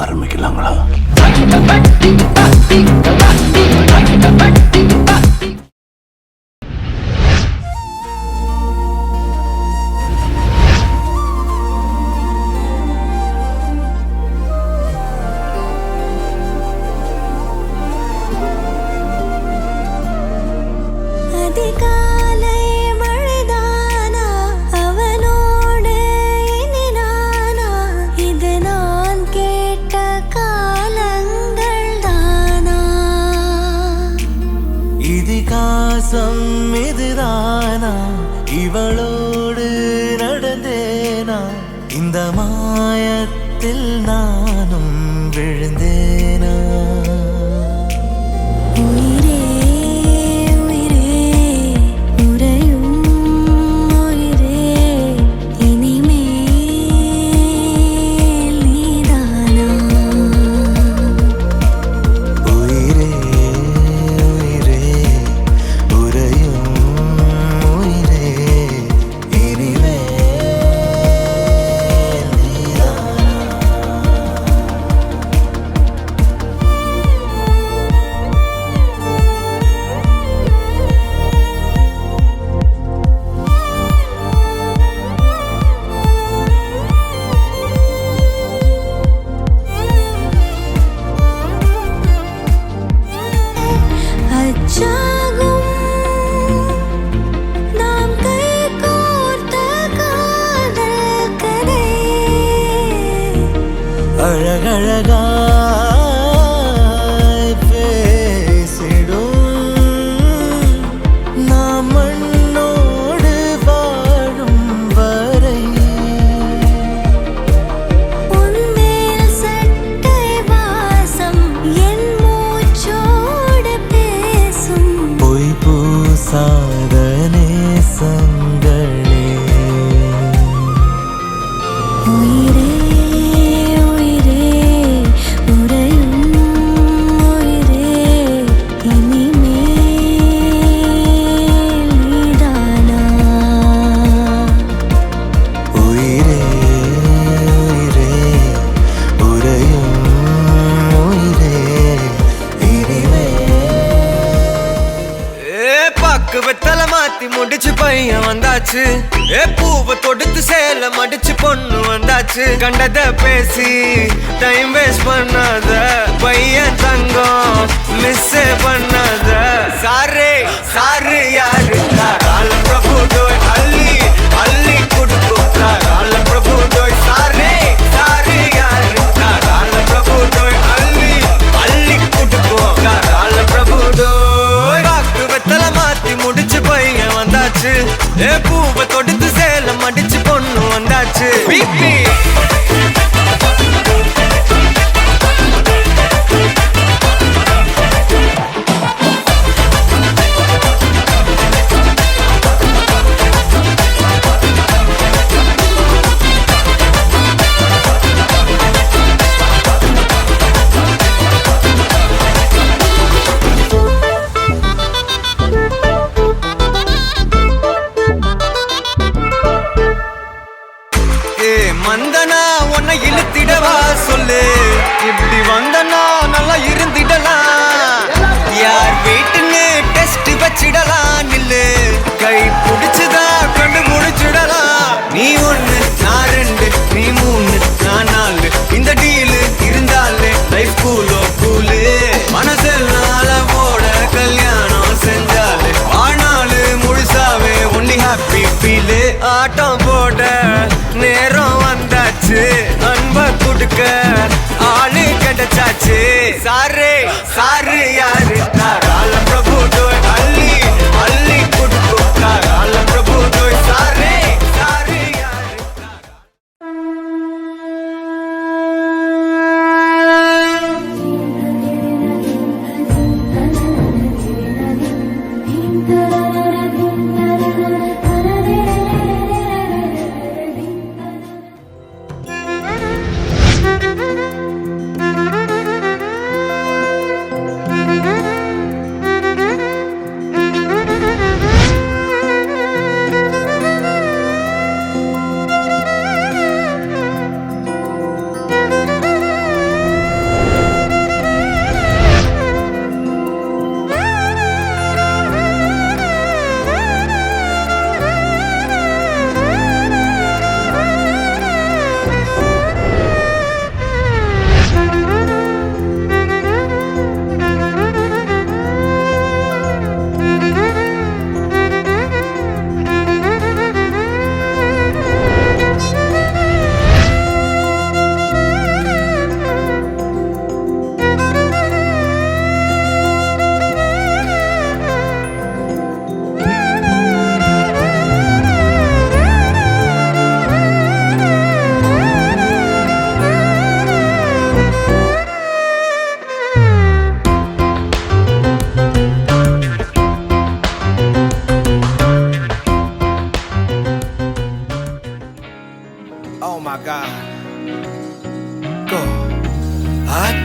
ஆரம்பிக்கலாங்களா? இதுதானா இவளோடு நடந்தேனா இந்த மாயத்தில் நானும் விழுந்தேனா அழகழகாய் பேசிடும் நாம் மண்ணோடு வாழும் வரை உன்மேல் சட்டை வாசம் என் மூச்சோடு பேசும் பொய் பூசாத நேசங்களே உயிரே வெத்தலை மாத்தி முடிச்சு பையன் வந்தாச்சு பூவை தொடுத்து சேல மடிச்சு பொண்ணு வந்தாச்சு கண்டத பேசி டைம் வேஸ்ட் பண்ணாத பையன் தங்கம் மிஸ் பண்ணாத சாரே சாரு யாரு கால பிரபு டோய் அள்ளி அள்ளி குடுக்கும் கால பிரபு டோய் சாரே சாரு யாரு கால பிரபு டோய் அள்ளி அள்ளி குடுக்கும் கால பிரபு டோய் பாக்கு வெத்தலை மாத்தி முடிச்சு பையன் வந்தாச்சு பூவை தொடுத்து சேலம் அடிச்சு பொண்ணு வந்தாச்சு பிபி மந்தனா உன்னை இழுத்திடவா சொல்லு இப்படி வந்தனா நல்லா இருந்திடலாம் யார் வீட்டுன்னு டெஸ்ட் வச்சிடலாம் நில்லு கை பிடிச்சுதா கண்டு முடிச்சிடலாம் நீ ஒண்ணு நான் ரெண்டு நீ மூணு நான் நாலு இந்த டீலு இருந்தாலே லைஃப் கூலோ கூலு மனசெல்லாம் போட கல்யாணம் செஞ்சாலே ஆனாலு முழுசாவே ஒன்லி ஹாப்பி ஃபீலு ஆட்டம் போட நேரம் வந்தாச்சு அன்ப குடுக்க ஆளு கிடைச்சாச்சு சாரே சாரு யாரு கால பிரபு டோய் அள்ளி அள்ளி குடுக்கும் கால பிரபு டோய் சாரே சாரு யாரு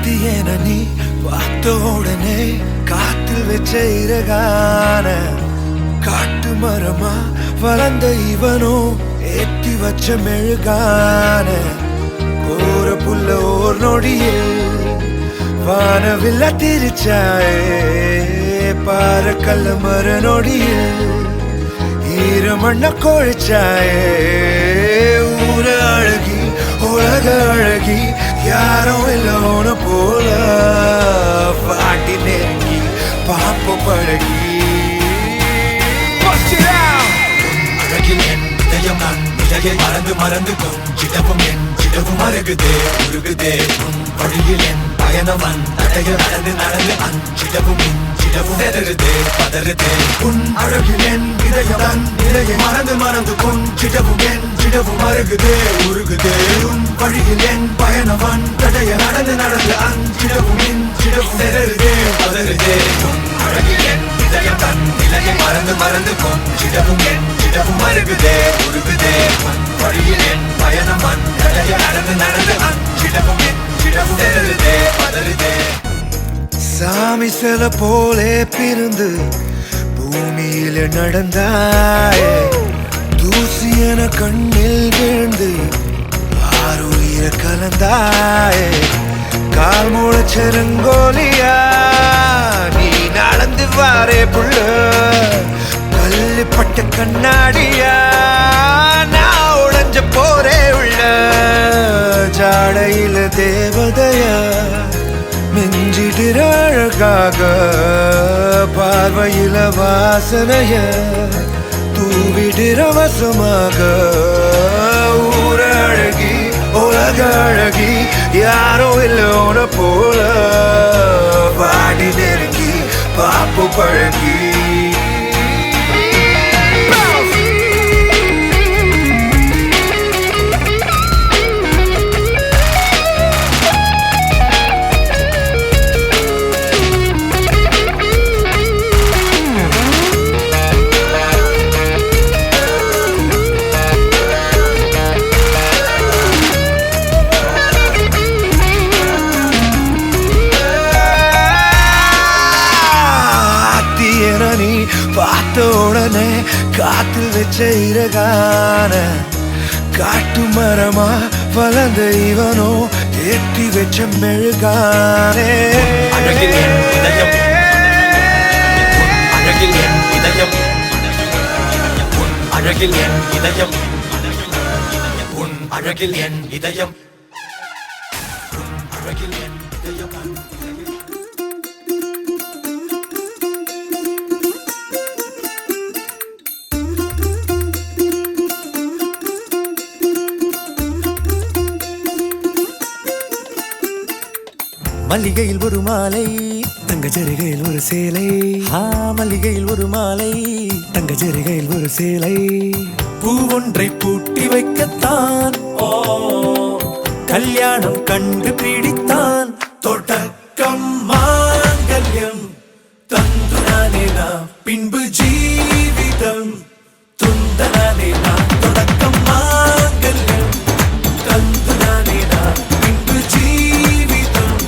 அத்தியன நீ பார்த்த உடனே காத்தில் வச்ச இறகான காட்டு மரமா வளர்ந்த இவனோ ஏத்தி வச்ச மெழுகான போற புல்ல ஓர் நொடியில் வானவில்ல திரிச்சாயே பாற கல்ல மர நொடியில் ஈரமண்ண கொழிச்சாயே ஊர அழகி உலக அழகி யாரும் இல்லோன போல பாட்டி நெருங்கி பாப்ப பழகி அழகில் என் இதயம் நான் இலகை மறந்து மறந்து கொஞ்சிடவும் என் சிடவும் அருகுதே உருகுதே உன் வழியில் என் பயணமன் தடைய நடந்து நடந்து அஞ்சிடவும் இஞ்சிடவும் நெருதே பதறுதே உன் அழகில் என் இதயம் நான் இலகை மறந்து மறந்து கொஞ்சிடவும் என் சிடவும் அருகுதே உருகுதே உன் வழியில் என் பயணமன் தடைய நடந்து நடந்து அஞ்சிடவும் இஞ்சிடவும் நெருதே பதறுதே உன் அழகில் என் இதயம் தன் இலகை மறந்து மறந்து கொஞ்சிடவும் என் சிடவும் அருகுதே உருகுதே உன் வழியில் என் பயணம் அந்தடைய நடந்து நடந்து அஞ்சிடவும் இஞ்சிடவும் நெருதே பதறுதே சாமி சில போலே பிறந்து பூமியில நடந்தாயே தூசி என கண்ணில் விழுந்து ஆறுயிர கலந்தாயே கால் முளைச்செருங்கோலியா நீ நடந்து வாரே புள்ள கல்லுப்பட்ட கண்ணாடியா நான் உடைஞ்ச போரே உள்ள ஜாடையில தேவதையா மிஞ்சிடுற அழகாக பார்வையில வாசனைய தூவிடுற வசமாக ஊர அழகி உலக அழகி யாரோ இல்லோன போல பாடி நெருங்கி பாப்பு பழகி நீ பார்த்த உடனே காத்தில் வச்ச இறகான காட்டு மரமா வளர்ந்த இவனோ ஏற்றி வச்ச மெழுகானே அழகில் என் இதயம் அழகில் என் இதயம் உன் அழகில் என் இதயம் உன் அழகில் என் இதயம் உன் அழகில் என் இதயம் மல்லிகையில் ஒரு மாலை தங்க ஜரிகையில் ஒரு சேலை மல்லிகையில் ஒரு மாலை தங்க ஜரிகையில் ஒரு சேலை பூ ஒன்றை பூட்டி வைக்கத்தான் கல்யாணம் கண்டு பிடித்தான் தொடக்கம் மாங்கல்யம் தந்து நானே நாம் பின்பு ஜீவிதம் துந்தனானே நாம் தொடக்கம் மாங்கல்யம் தந்து நானே நாம் பின்பு ஜீவிதம்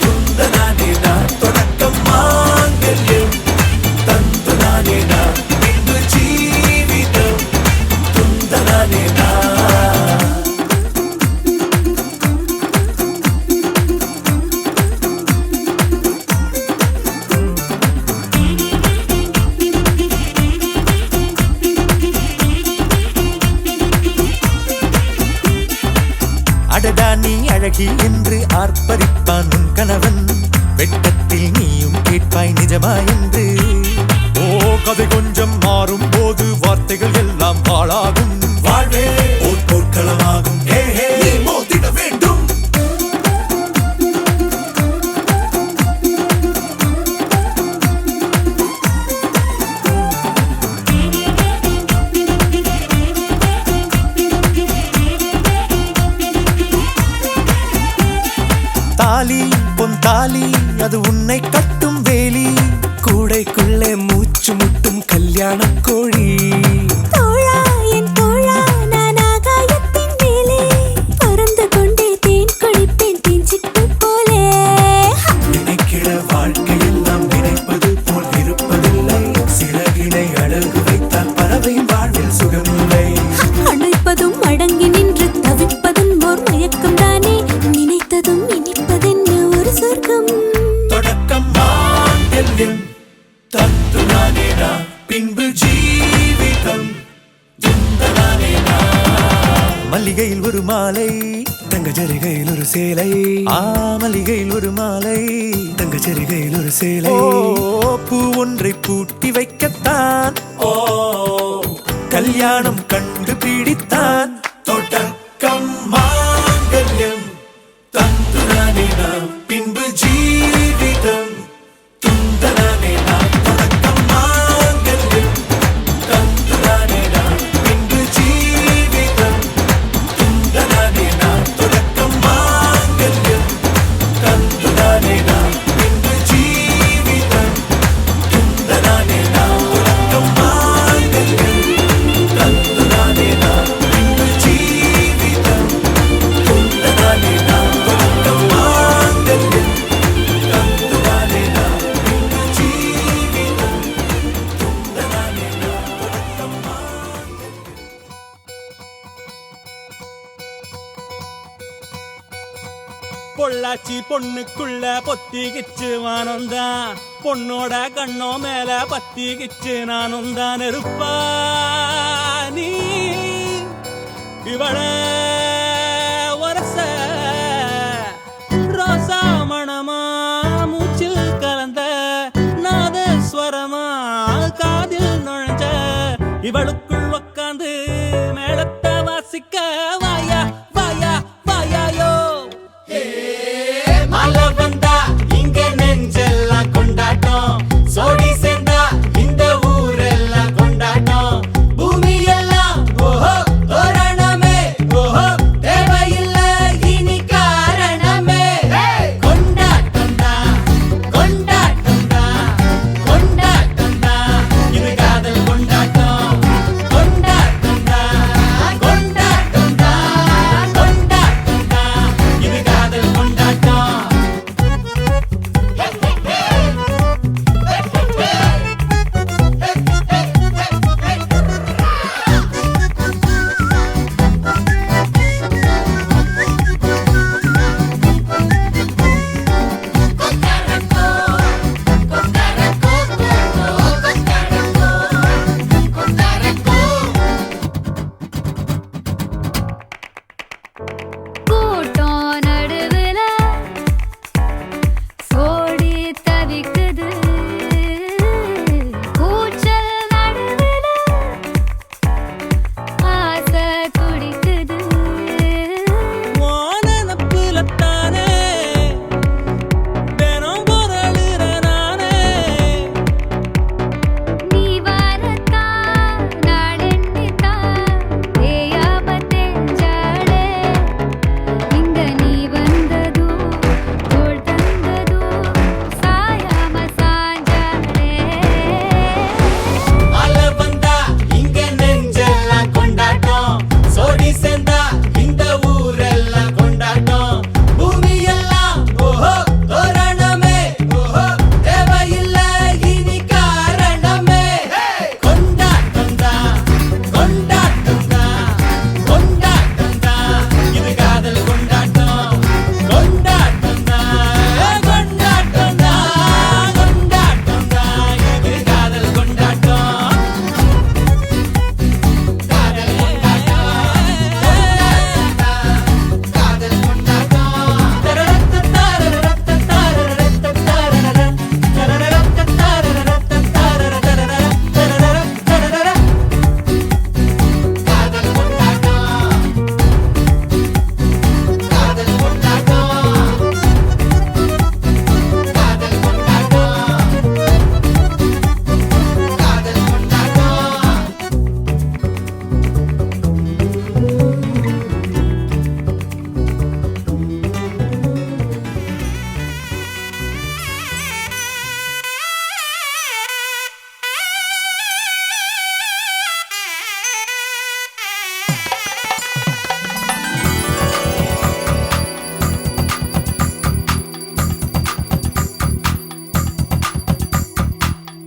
துந்தனானே நாம் தொடக்கம் மாங்கல்யம் தந்து நானே நாம் பின்பு ஜீவிதம் துந்தனானே நாம் அடடா நீ அழகி என்று ஆர்ப்பரிப்பான் உன் கணவன் வெட்டத்தில் நீயும் கேட்பாய் நிஜமா என்று கதை கொஞ்சம் மாறும் போது வார்த்தைகள் எல்லாம் பாழாகும் வாழ்வே ஓர் போர்க்களமாகும் நீ மோதிட வேண்டும் தாலி பொன் தாலி அது உன்னை கட்டும் வேலி கூடைக்குள்ளே மூச்சு முட்டும் கல்யாண கோழி தோழா என் தோழா நான் ஆகாயத்தின் மேலே பறந்து கொண்டே தேன் குடிப்பேன் தேன் சிட்டு போலே சேலை மல்லிகையில் ஒரு மாலை தங்கச்சரிகையில் ஒரு சேலை பூ ஒன்றை பூட்டி வைக்கத்தான் கல்யாணம் கண்டு பிடித்தான் தொடக்கம் மாங்கல்யம் தந்துரானே நாம் பின்பு ஜீவிதம் துந்தனானே நாம் தொடக்கம் மாங்கல்யம் தந்துரானே நாம் பின்பு ஜீவிதம் துந்தனானே நாம் தொடக்கம் மாங்கல்யம் தந்துரானே நாம் பின்பு ஜீவிதம் துந்தனானே நாம் தொடக்கம் மாங்கல்யம் தந்துரானே நாம் பின்பு ஜீவிதம் துந்தனானே நாம் தொடக்கம் மாங்கல்யம் தந்துரானே நாம் பின்பு ஜீவிதம் துந்தனானே நாம் தொடக்கம் பொள்ளாச்சி பொண்ணுக்குள்ள பொத்திக்கிச்சு வானந்தான் பொண்ணோட கண்ணோ மேல பத்திக்கிச்சு நானும் தான் இருப்பா நீ இவள வரச ரோசா மணமா மூச்சில் கலந்த நாதஸ்வரமா காதில் நுழைஞ்ச இவளுக்குள் உக்காந்து மேளத்தை வாசிக்க வாயா வாயா வாயாயோ மழை வந்தா இங்க நெஞ்செல்லாம் கொண்டாட்டம் சோடி சேர்ந்தா இந்த ஊரெல்லாம் கொண்டாட்டம் பூமி எல்லாம் ஓஹோ தோரணமே ஓஹோ தேவையில்லை இனி காரணமே கொண்டாட்டம் தான் கொண்டாட்டம் தான் கொண்டாட்டம் தான் இது காதல் கொண்டாட்டம் கொண்டாட்டம் தான் கொண்டாட்டம் தான் கொண்டாட்டம் தான் இது காதல் கொண்டாட்டம் கூட்டம் நடுவுல சோடி தவிக்குது கூச்சல் நடுவுல ஆசை துடிக்குது வானப்புலத்தானே தினம் பொருளுற நானே நீ வரத்தா நாளெண்ணித்தா தேயாம தெஞ்சாளே இங்க நீ வந்ததோ தோள் தந்ததோ சாயாம சாஞ்சாளே மழை வந்தா இங்க நெஞ்செல்லாம் கொண்டாட்டம் சோடி சேர்ந்தா இந்த ஊரெல்லாம் கொண்டாட்டம் பூமி எல்லாம் ஓஹோ தோரணமே ஓஹோ தேவையில்லை இனி காரணமே கொண்டாட்டம் தான் கொண்டாட்டம் தான் கொண்டாட்டம் தான் இது காதல் கொண்டாட்டம் கொண்டாட்டம் தான் கொண்டாட்டம் தான் கொண்டாட்டம் தான் இது காதல் கொண்டாட்டம்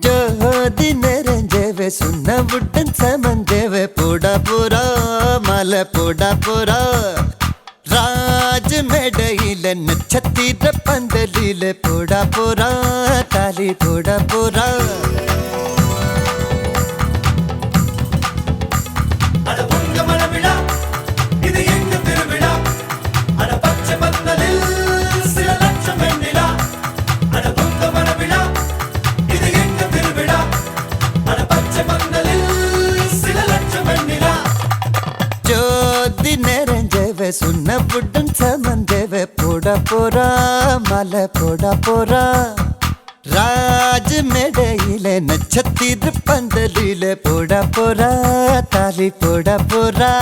ஜோதி நிறைஞ்சவே சுண்ணவுடன் சமந்தேவே போடா போரா மலை போடா போரா ராஜ் மேடையில நட்சத்திர பந்தலில போடா போரா தாலி போடா போரா அட பொங்க மனவிழா இது எங்க திருவிழா அட பச்சை பந்தலே போறா மலை போட போறா ராஜ் மேடையில நட்சத்திர பந்தலில போட போறா தாலி போட போறா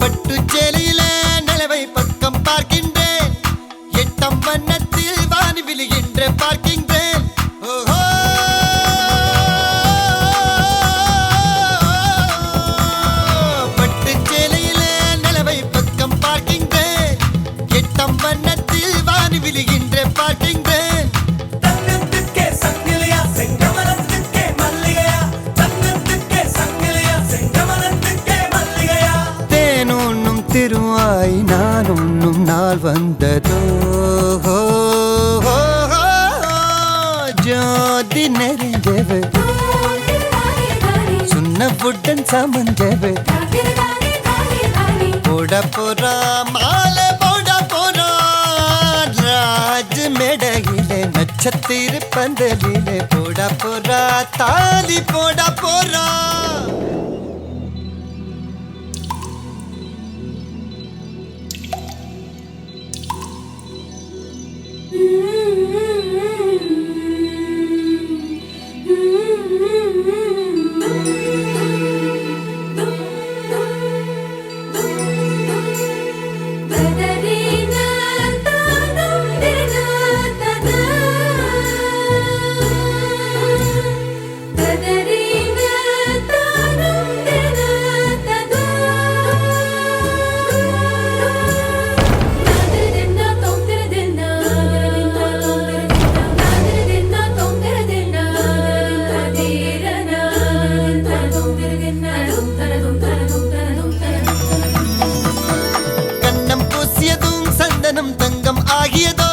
பட்டு சேலையில நிலவை பக்கம் பார்க்கின்றேன் எட்டம் வண்ணத்தில் வானி விழுகின்ற பார்க்கின்றேன் ஓஹோ பட்டு சேலையில நிலவை பக்கம் பார்க்கின்றேன் எட்டம் வண்ணத்தில் வானி விழுகின்ற பார்க்கின்றேன் தங்கத்துக்கே சங்கிலியா செங்கமலத்துக்கே மல்லிகையா தங்கத்துக்கே சங்கிலியா செங்கமலத்துக்கே மல்லிகையா தேனுண்ணும் திருவாய் நான் உண்ணும் நாள் வந்ததோ ஜோதி நெறிஞ்சவு சுண்ணப்புடன் சமஞ்சவு போட போறா மாலை போட போறா ராஜ் மேடையிலே நட்சத்திர பந்தலிலே போட போறா தாலி போட போறா கண்ணம் பூசியதும் சந்தனம் தங்கம் ஆகியதோ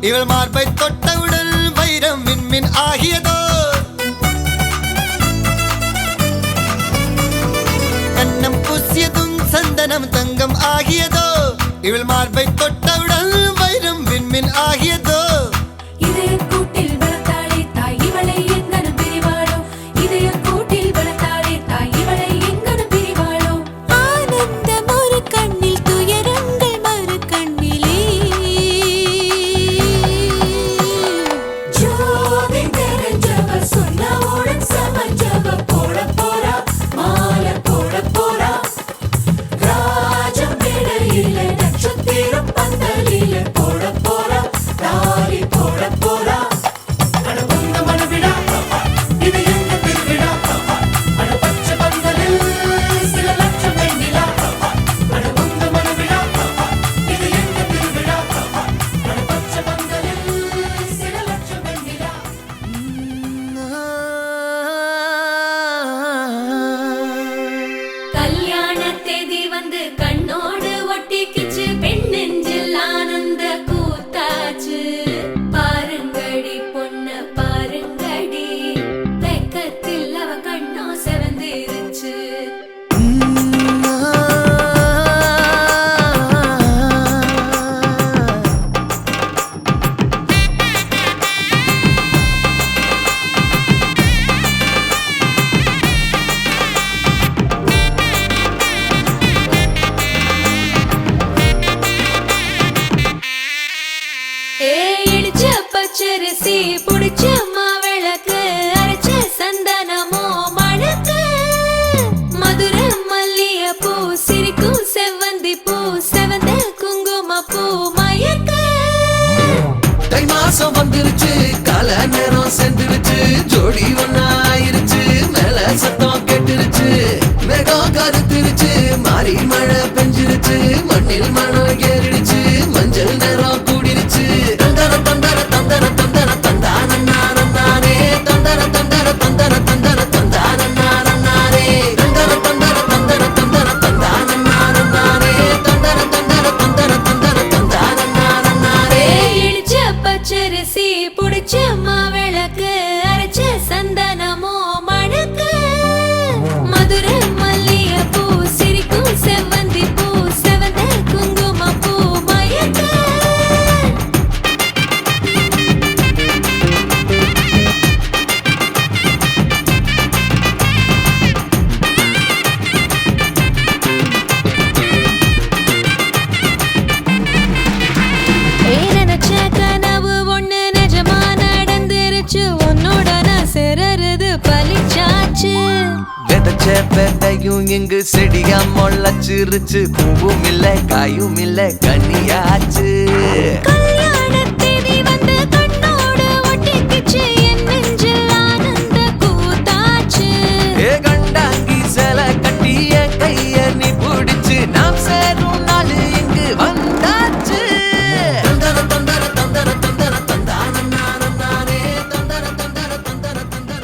இவள் மார்பை தொட்டவுடன் வைரம் விண்மின் ஆகியதோ கண்ணம் பூசியதும் சந்தனம் தங்கம் ஆகியதோ இவள் மார்பை தொட்டவுடன் வைரம் விண்மின் ஆகியதோ இதயக்கூட்டில் வளர்த்தாளே தாய் இவளை எங்கனம் பிரிவாளோ இதயக்கூட்டில் வளர்த்தாளே தாய் இவளை எங்கனம் பிரிவாளோ ஆனந்தம் ஒரு கண்ணில் துயரங்கள் மறு கண்ணிலே ஜோதி தெரிஞ்சவ சொன்னவுடன் சமஞ்சவ போட போறா மாலை போட போறா ராஜம் இடையில நட்சத்திரம் பந்தலில போட போறா தாலி போட போறா அட உங்க மனவிடா இது எங்க திருவிழா அட பச்சை பந்தலில் சில லட்சம் வெண்ணிலா அட உங்க மனவிடா இது எங்க திருவிழா அட பச்சை பந்தலில் சில லட்சம் வெண்ணிலா கல்யாண தேதி வந்து கண்ணோடு ஒட்டிக்கிச்சு பெண் நெஞ்சில் ஆனந்த கூத்தாச்சு பாருங்கடி பொண்ண பாருங்கடி வெக்கத்தில் அவ கண்ணோ செவந்திருச்சு இடிச்ச பச்சரிசி புடிச்ச மாவிளக்கு அரைச்ச சந்தனமோ மணக்கு மதுர மல்லிய பூ சிரிக்கும் செவ்வந்தி பூ செவந்த குங்கும பூ மயக்க தை மாசம் வந்துருச்சு கால நேரம் சென்றுருச்சு ஜோடி ஒன்னாயிருச்சு மேல சத்தம் கெட்டுருச்சு மேகம் கருத்துருச்சு மாறி மழை பெஞ்சிருச்சு மண்ணில் மணம் ஏறிடுச்சு மஞ்சள் நேரம் கூடிருச்சு தந்தர தந்தர தந்தர தந்தர தந்தானே தந்தர தந்தர தந்தர தந்தர தந்தானே தந்தர தந்தர தந்தர தந்தர தந்தானே பூத்தாச்சு. விதைச்ச விதையும் இங்கு செடியா முளைச்சிருச்சு. பூவும் இல்ல காயும் இல்ல கனியாச்சு. கல்யாணத் தேதி வந்து கண்ணோடு ஒட்டிக்கிச்சு. என் நெஞ்சில் ஆனந்த கூத்தாச்சு. ஏ கண்டாங்கி சில கட்டி என் கைய நீ பிடிச்சு நாம் சேரும் நாள் இங்கு வந்தாச்சு. தந்தர தந்தர தந்தர தந்தர தந்தானே தந்தர தந்தர தந்தர தந்தர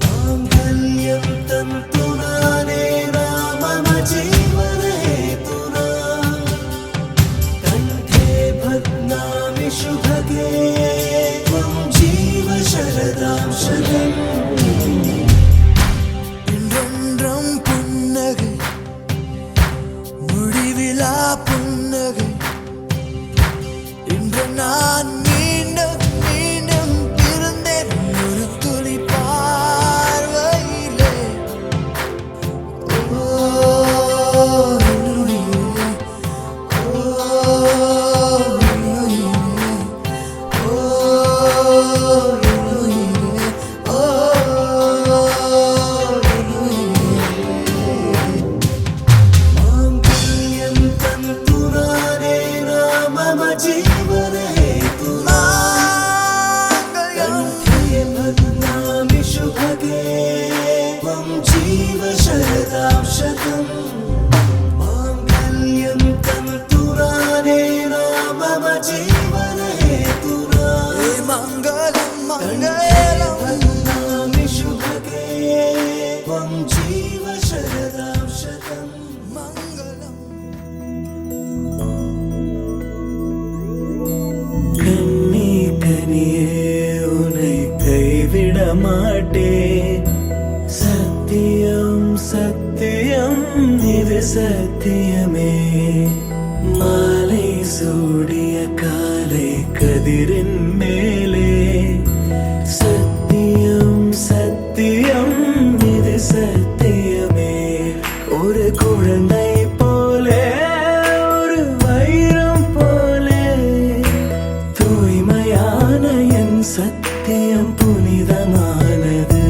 माङ्गल्यं तन्तुनानेन मम जीवनहेतुना कण्ठे बध्नामि शुभगे त्वं जीव शरदां शतम् இன்றொன்றும் புன்னகை முடிவிலா புன்னகை இன்று நான் மீண்டும் மீண்டும் இருந்தேன் ஒரு துளி பார்வையிலே. ஓ என்னுயிரே, ஓ என்னுயிரே, ஓ என்னுயிரே, ஓ என்னுயிரே. माङ्गल्यं तन्तुनानेन मम जीवनहेतुना कण्ठे बध्नामि शुभगे त्वं जीव शरदां शतम् माङ्गल्यं तन्तुनानेन मम जीवनहेतुना मङ्गलं मङ्गलं बध्नामि शुभगे त्वं जीव शरदां शतम् मङ्गलम् கண்ணி கனியே உன்னை கைவிட மாட்டேன். சத்தியம் சத்தியம் இது சத்தியமே. மாலை சூடிய காலை கதிரின் மேலே சத்தியம் சத்தியம் இது சத்தியமே. ஒரு குழந்தை போலே ஒரு வைரம் போலே தூய்மையான என் சத்தியம் புனிதமானது.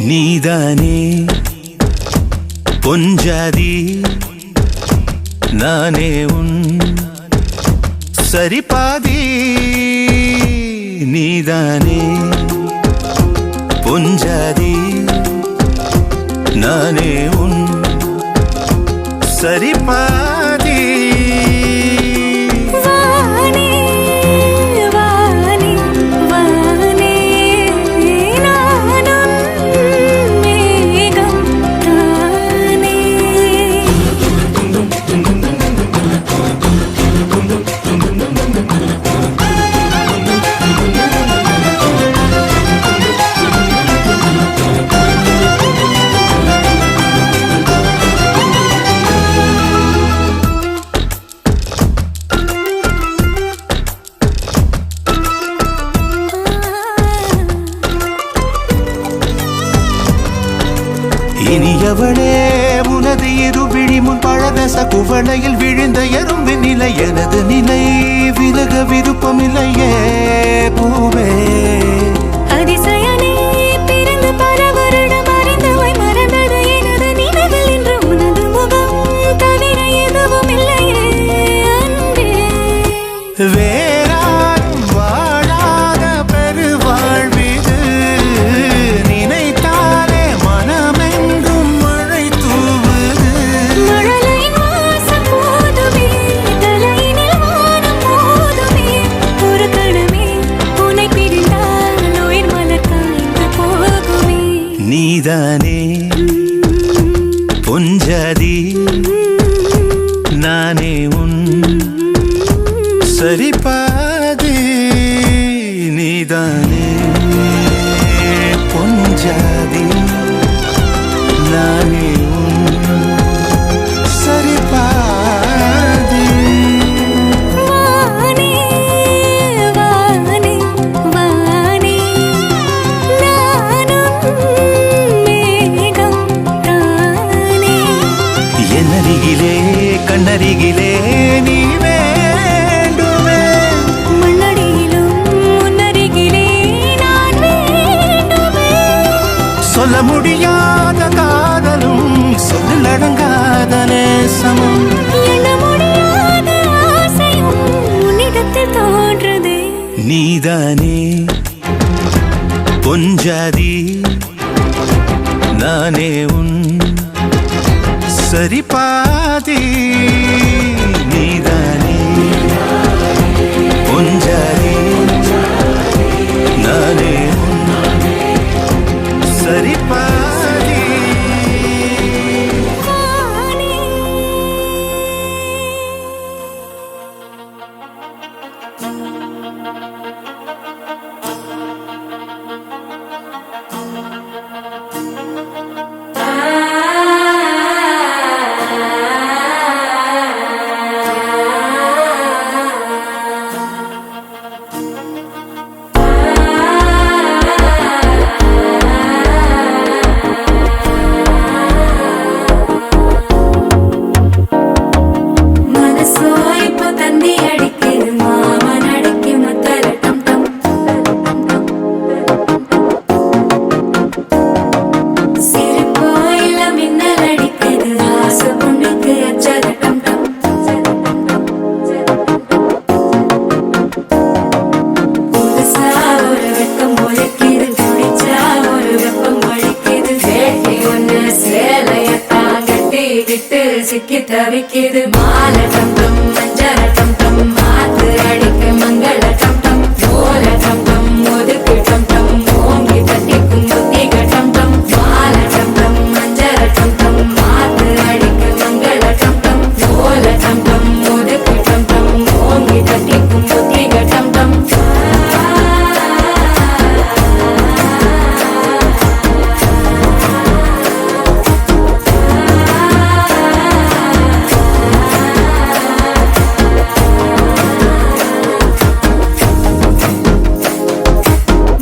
நீதானே பொஞ்சாதி நானே உன் சரிபாதி நீதானே பொஞ்சாதி நானே உன் சரிபாதி வானே வானே வானே நானும் மேகம் தானே இனியவளே உனது இருவிழி முன் பழதச குவளையில் விழுந்த எறும்பின் நிலை எனது நிலை விலக விருப்பமில்லையே பூவே அதிசயனே பிறந்து பல வருடம் அறிந்தவை மறந்தது எனது நினைவில் இன்று உனது முகம் தவிர எதுவும் இல்லையே அன்பே வேறாரும் வாழாத பெருவாழ்விது நினைத்தாலே மனமெங்கும் மழை தூவுது மழலையின் வாசம் போதுமே தலையினில் வானம் போதுமே ஒரு கணமே உன்னை பிரிந்தால் உயிர் மலர் காய்ந்து போகுமே நீதானே பொஞ்சாதி நானே உன் சரிபாதி நீதானே பொஞ்சாதி நானே உன் சரிபாதி வானே வானே வானே நானும் மேகம் தானே என்னருகிலே கண்ணருகிலே நீ வேண்டுமே மண்ணடியிலும் முன்னருகிலே நான் வேண்டுமே சொல்ல முடியாத காதலும் சொல்லடங்காத நேசமும் எண்ண முடியாத ஆசையும் உன்னிடத்தில் தோன்றுதே நீதானே பொஞ்சாதி நானே உன் சரிபாதி நீதானே பொஞ்சாதி நானே உன் சரிபாதி மனசோ இப்போ தந்தி அடிக்குது மாமன் அடிக்கு மத்தல டம் டம் சிரிப்போ இல்ல மின்னல் அடிக்குது ஆசை பொண்ணுக்கு அச்சத டம் டம் புதுசா ஒரு வெக்கம் ஒழிக்குது குடிச்சா ஒரு வெப்பம் ஒழிக்குது வேட்டி ஒண்ணு சேலையத்தான் கட்டிக்கிட்டு சிக்கி தவிக்குது மாலை டம் டம் மஞ்சள் டம் டம் மாத்து அடிக்கு மங்கள டம் டம் ஓல டம் டம் ஒதுக்கு டம் டம் ஓங்கி தட்டிக்கும் புத்திக டம் டம் மாலை டம் டம் மஞ்சள் டம் டம் மாத்து அடிக்கு மங்கள டம் டம் ஓல டம் டம் ஒதுக்கு டம் டம் ஓங்கி தட்டிக்கும் புத்திக டம் டம்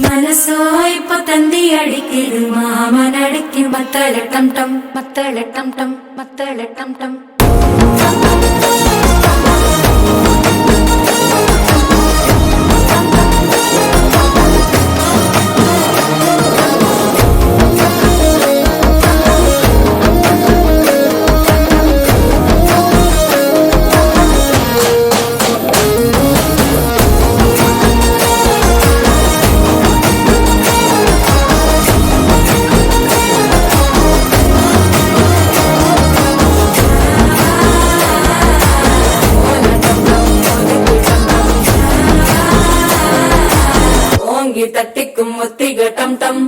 மனசோ இப்போ தந்தி அடிக்குது மாமன் அடிக்கு மத்தள டம் டம் மத்தள டம் டம் மத்தள டம் டம் டம் டம்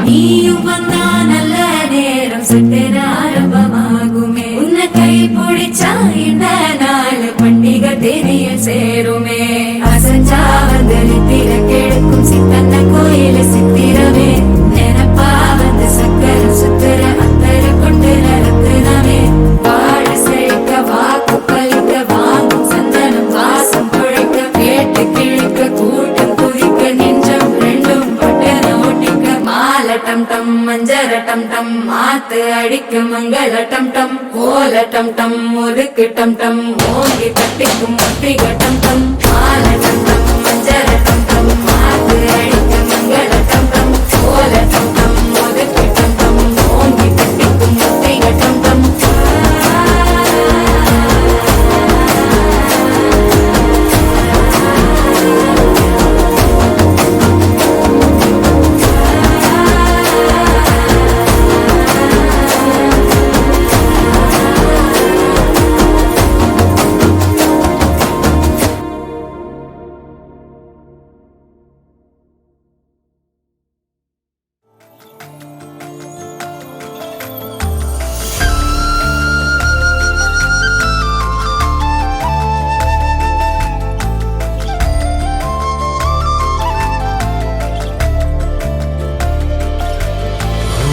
நீயும் வந்தா நல்ல நேரம் சட்டென ஆரம்பமாகுமே உன்னை கை பிடிச்சா இந்த நாள் பண்டிகை தேதியில் சேருமே அசஞ்சா வந்து நித்திர கெடுக்கும் சித்தன்ன கோயில சித்திரமே நினப்பா வந்து சக்கரம் சுத்துற அத்தர கொண்டு நடத்துனமே வாழ செழிக்க வாக்கு பலிக்க வாங்கும் சந்தனம் வாசம் குழைக்க கேட்டு கிழிக்க கூட்டம் குதிக்க நெஞ்சம் ரெண்டும் பட்டன ஓட்டிக்க மாலை டம் டம் மஞ்சர டம் டம் மாத்து அடிக்க மங்கள டம் டம் கோல டம் டம் ஒதுக்கு டம் டம் ஓங்கி தட்டிக்கும் ஒட்டிக டம் டம் மாலை டம் டம் மஞ்சர டம் டம் மாத்து அடிக்க மங்கள டம் டம் கோல டம் டம் ஒதுக்கு டம் டம் ஓங்கி தட்டிக்கும் ஒட்டிக டம் டம்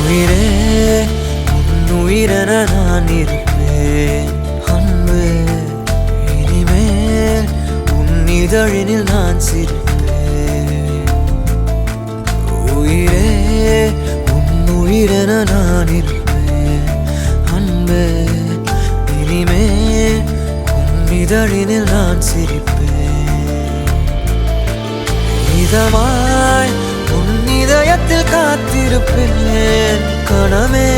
உயிரே உன் உயிரென நான் இருப்பேன் அன்பு இனிமேல் உன் இதழினில் நான் சிரிப்பேன் உயிரே உன் உயிரென நான் இருப்பேன் அன்பு இனிமேல் உன் இதழினில் நான் சிரிப்பேன் இதமாய் உன் இதயத்தில் காத்திருப்பேன் கனமே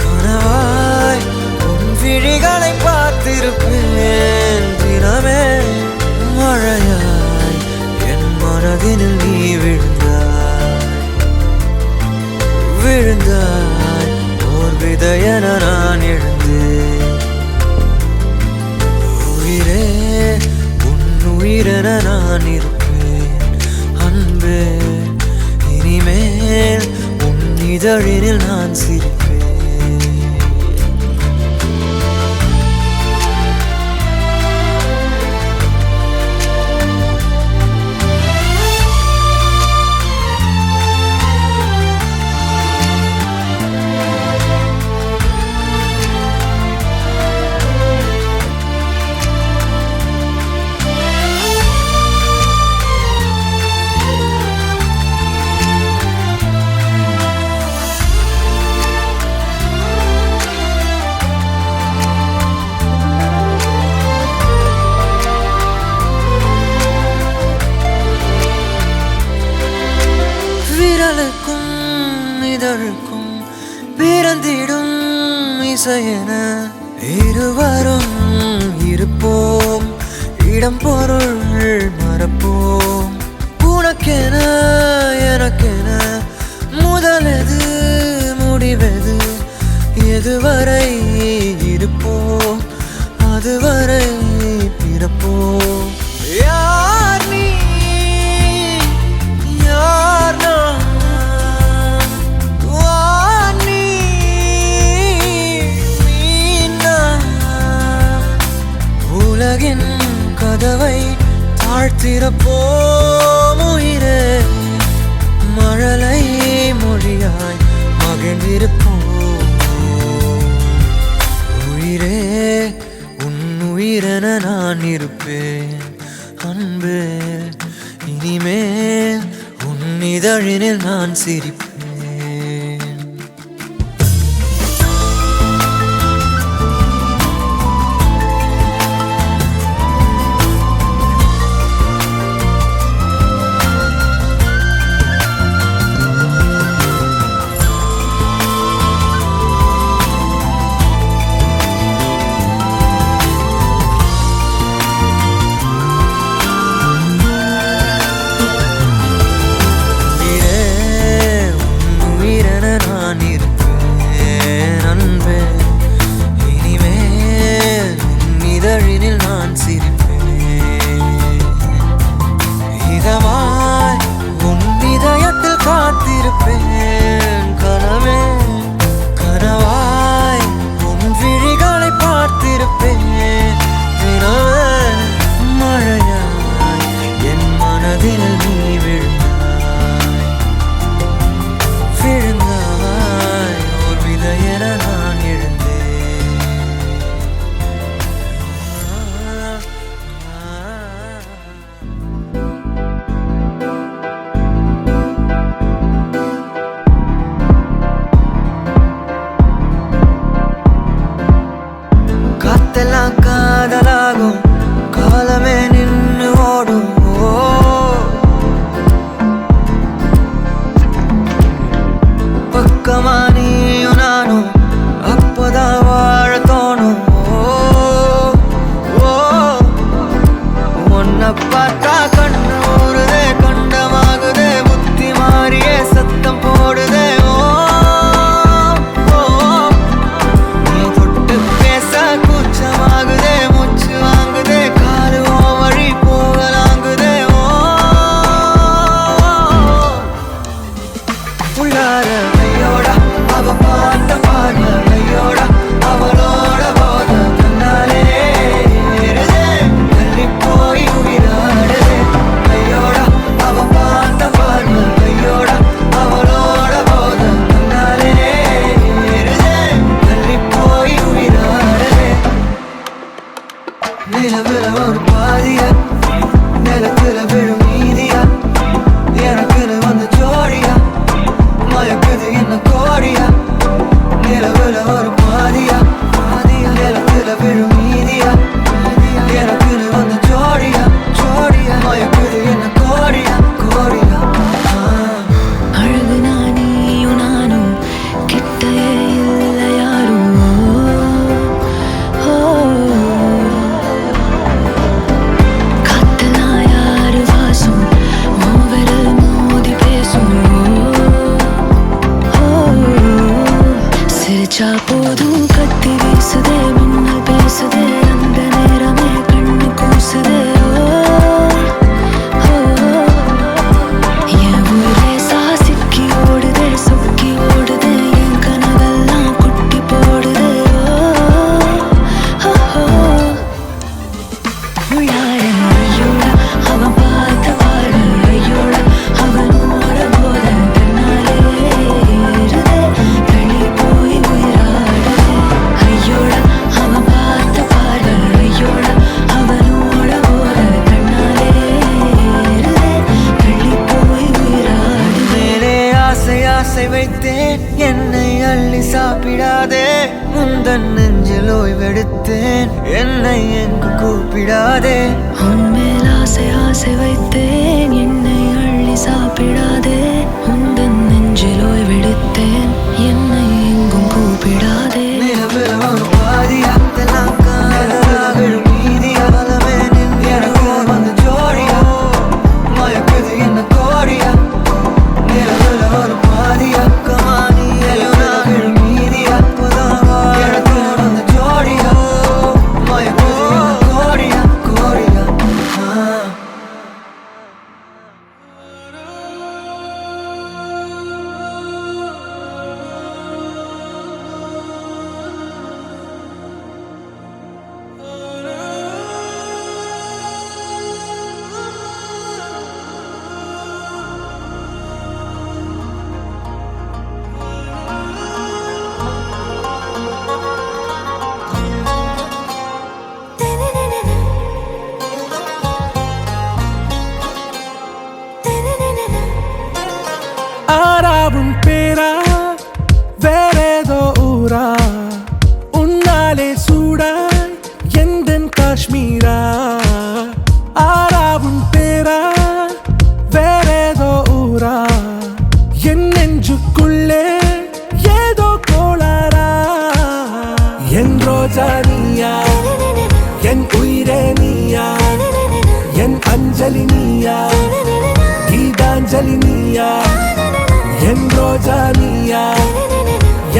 கனவாய் உன் விழிகளை பார்த்திருப்பேன் தினமே மழையாய் என் மனதினில் நீ விழுந்தாய் ஓர் விதையென நான் எழுந்தேன் உயிரே உன் உயிரென நான் இருப்பேன் அன்பே இனிமேல் உன் இதழினில் நான் சிரிப்பேன் விரலுக்கும் இதழுக்கும் பிறந்திடும் இசையென இருவரும் இருப்போம் இடம் பொருள் மறப்போம் உனக்கென எனக்கென முதலெது முடிவெது எதுவரை இருப்போம் அதுவரை பிறப்போம் யார் நீ யார் நான் வா நீ நான் உலகின் கதவை தாழ்த்திறப்போம் உயிரே மழலை மொழியாய் மகிழ்ந்திருப்போம் உயிரே உன் உயிரென நான் இருப்பேன் அன்பே இனிமேல் உன் இதழினில் நான் சிரிப்பேன் நிலவுல ஒரு பாதியா நிலத்துல விழும் மீதியா எனக்குன்னு வந்து ஜோடியா மயக்குது என்ன கோடியா நிலவுல ஒரு பாதியா நிலத்துல விழும் மீதியா எனக்குன்னு வந்து ஜோடியா மயக்குது என்ன கோடியா அழகு நானியும் நானும் கிட்டயே இல்லை யாரும் காத்தெல்லாம் யாரு வாசம் விரல் மோதி பேசும் சிரிச்சா போதும் கத்தி வீசுதே மின்னல் பேசுதே அந்த நேரமே கண்ணு கூசுதே என் ஊரே சாசிக்கி ஓடுதே சொக்கி ஓடுதே என் கனவெல்லாம் குட்டி போடுதே உள்ளார ஐயோட அவன் பார்த்த பாரு ஐயோட அவனோட போத தன்னாலே ஏறுதே தள்ளி போய் உயிராடுதே ஐயோட அவன் பார்த்த பாரு ஐயோட அவனோட போத தன்னாலே ஏறுதே தள்ளி போய் உயிராடுதே மேலே ஆசை வைத்தேன் என்னை அள்ளி சாப்பிடாதே முந்தன் நெஞ்சில் ஓய்வெடுத்தேன் என்னை எங்கு கூப்பிடாதே உன்மேல் ஆசை வைத்தேன் என்னை அள்ளி சாப்பிடாதே உந்தன் நெஞ்சில் ஓய்வெடுத்தேன் என்னை எங்கும் கூப்பிடாதே நிலவுல ஒரு பாதியா இதெல்லாம் காதலா விழும் மீதியா பலமே நின்று எனக்கு வந்து ஜோடியா மயக்குது என்ன கோடியா நிலவுல ஒரு பாதியா காணி எல்லாம் விழும் மீதியா பலமா எனக்கு வந்து ஜோடியா மயக்குது என்ன கோடியா ஆறாவும் பேரா வேறேதோ ஊரா உன்னாலே சூடாய் எந்தன் காஷ்மீரா ஆறாவும் பேரா வேறேதோ ஊரா என் நெஞ்சுக்குள்ளே ஏதோ கோளாரா என் ரோஜா நீயா என் உயிரே நீயா என் அஞ்சலி நீயா கீதாஞ்சலி நீயா என் ரோஜா நீயா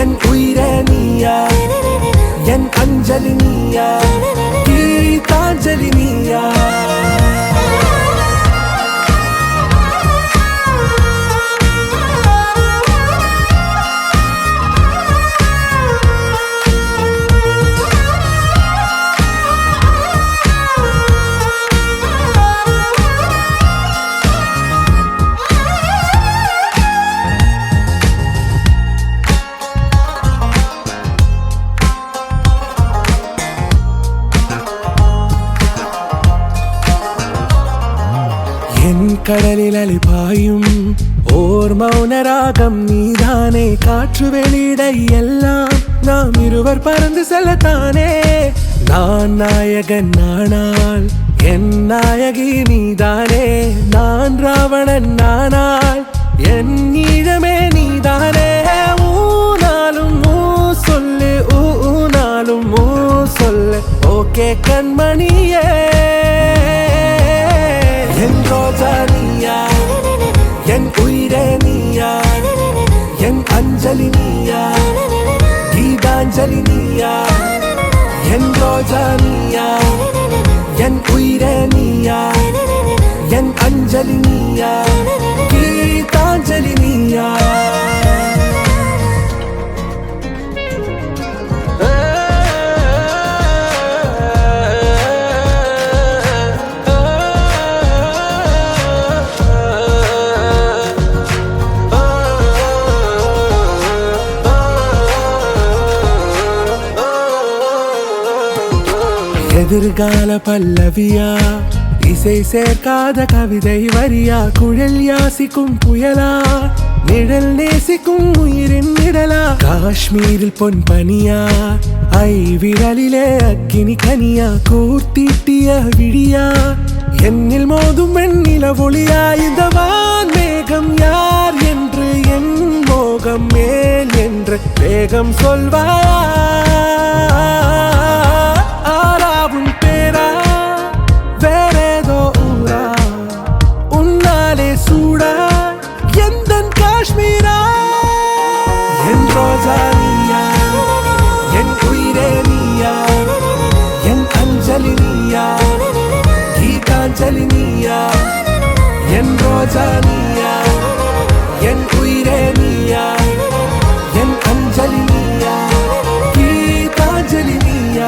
என் உயிரே நீயா என் அஞ்சலி நீயா கீதாஞ்சலி நீயா என் கடலில் அலிபாயும் ஓர் மௌன ராகம் நீதானே காற்று வெளியிட எல்லாம் நாம் இருவர் பறந்து செல்லத்தானே நான் நாயகன் நானால் என் நாயகி நீதானே நான் ராவணன் நானால் என் ஈழமே நீதானே ஊனாலும் ஊ சொல்லு ஊனாலும் ஊ சொல்லு ஓகே கண்மணியே என் ரோஜா நீயா என் உயிரே நீயா என் அஞ்சலி நீயா கீதாஞ்சலி நீயா என் ரோஜா நீயா என் உயிரே நீயா என் அஞ்சலி நீயா கீதாஞ்சலி நீயா எதிர்கால பல்லவியா இசை சேர்க்காத கவிதை வரியா குழல் யாசிக்கும் புயலா நிழல் நேசிக்கும் உயிரின் நிழலா காஷ்மீரில் பொன் பனியா ஐ விரலிலே அக்கினி கனியா கூர்த்தீட்டிய விழியா என்னில் மோதும் வெண்ணில ஒளியா இந்த வான் மேகம் யார் என்று என் மோகம் மேல் என்று வேகம் சொல்வாயா ஆராவும் பேரா வேறேதோ ஊரா உன்னாலே சூடா எந்தன் காஷ்மீரா என் ரோஜா நீயா என் உயிரே நீயா என் அஞ்சலி நீயா கீதாஞ்சலி நீயா என் ரோஜா நீயா என் உயிரே நீயா என் அஞ்சலி நீயா கீதாஞ்சலி நீயா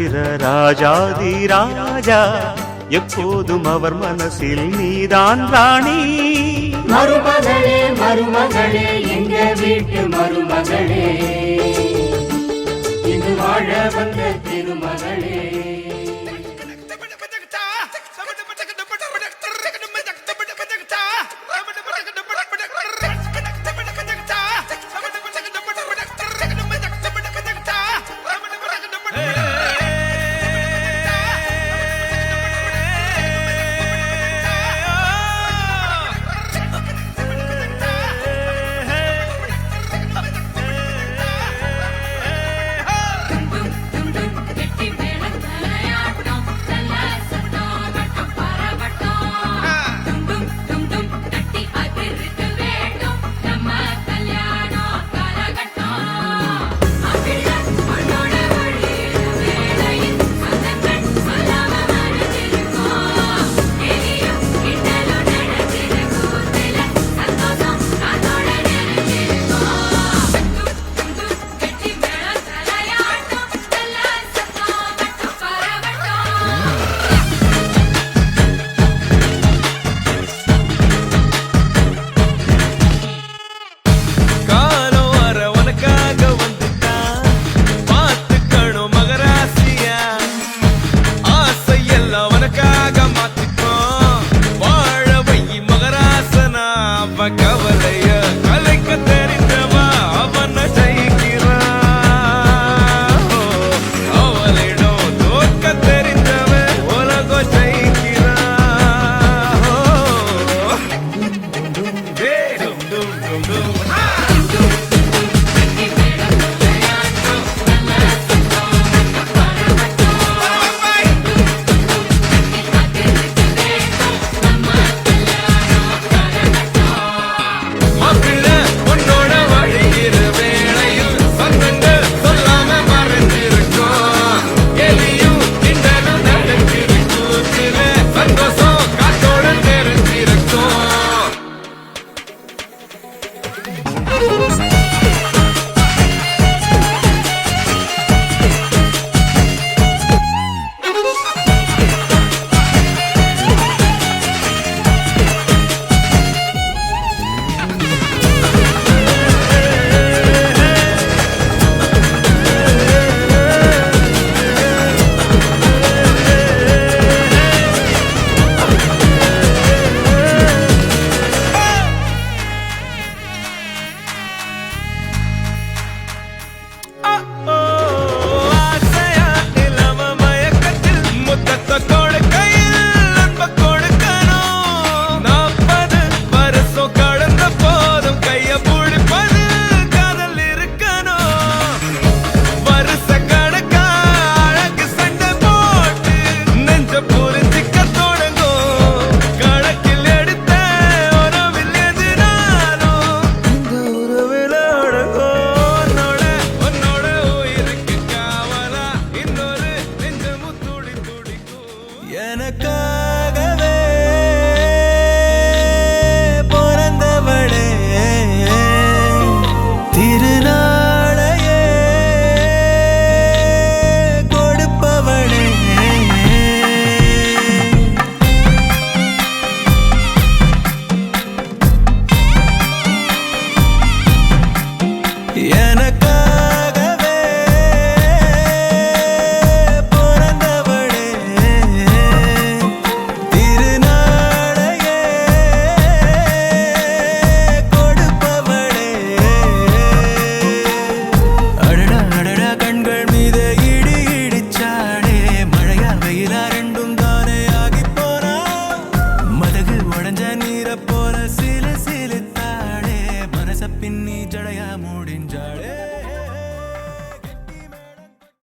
வருகிற ராஜாதி ராஜா எப்போதும் அவர் மனசில் நீதான் ராணி. மருமகளே மருமகளே எங்க வீட்டு மருமகளே இங்கு வாழ வந்த திருமகளே. கவ